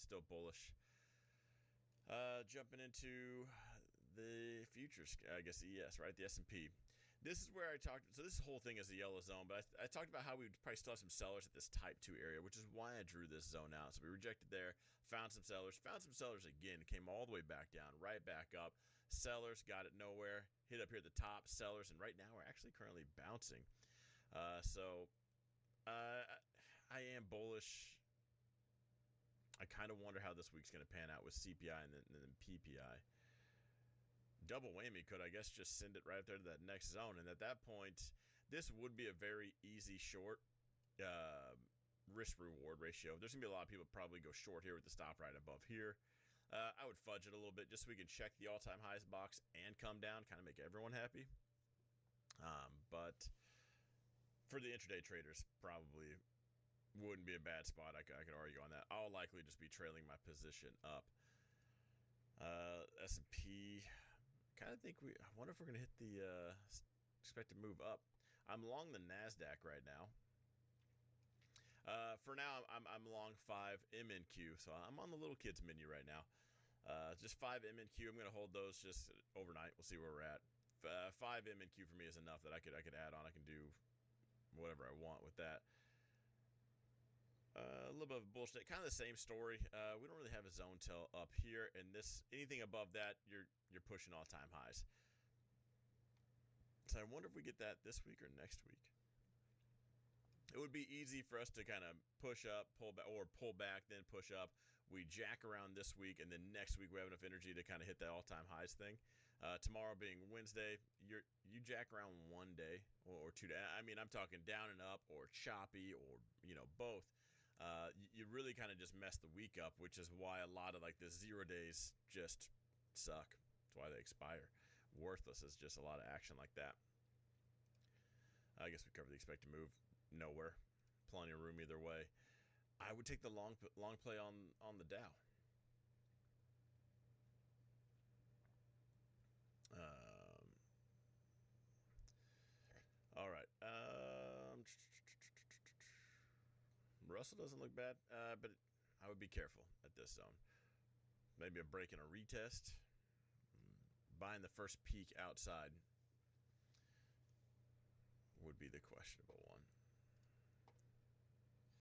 still bullish. Jumping into the futures, I guess ES, right? The S&P. This is where I talked. So this whole thing is a yellow zone, but I talked about how we would probably still have some sellers at this type 2 area, which is why I drew this zone out. So we rejected there, found some sellers again, came all the way back down, right back up. Sellers got it nowhere, hit up here at the top, sellers, and right now we're actually currently bouncing. So I am bullish. I kind of wonder how this week's going to pan out with CPI and then PPI. Double whammy could, I guess, just send it right up there to that next zone. And at that point, this would be a very easy short risk-reward ratio. There's going to be a lot of people probably go short here with the stop right above here. I would fudge it a little bit just so we can check the all-time highs box and come down, kind of make everyone happy. But for the intraday traders, probably wouldn't be a bad spot. I could argue on that. I'll likely just be trailing my position up. S&P, kind of think I wonder if we're going to hit the expected move up. I'm long the NASDAQ right now. For now, I'm long 5 MNQ, so I'm on the little kids menu right now. Just 5 MNQ. I'm going to hold those just overnight. We'll see where we're at. 5 MNQ for me is enough that I could add on. I can do whatever I want with that. A little bit of bullshit. Kind of the same story. We don't really have a zone till up here, and this anything above that, you're pushing all-time highs. So I wonder if we get that this week or next week. It would be easy for us to kind of push up, pull back, or pull back, then push up. We jack around this week, and then next week we have enough energy to kind of hit that all-time highs thing. Tomorrow being Wednesday, you jack around one day or 2 days. I mean, I'm talking down and up or choppy or both. You really kind of just mess the week up, which is why a lot of like the 0 days just suck. That's why they expire. Worthless is just a lot of action like that. I guess we covered the expected move. Nowhere. Plenty of room either way. I would take the long play on the Dow. All right. Russell doesn't look bad, but I would be careful at this zone. Maybe a break and a retest. Buying the first peak outside would be the questionable one.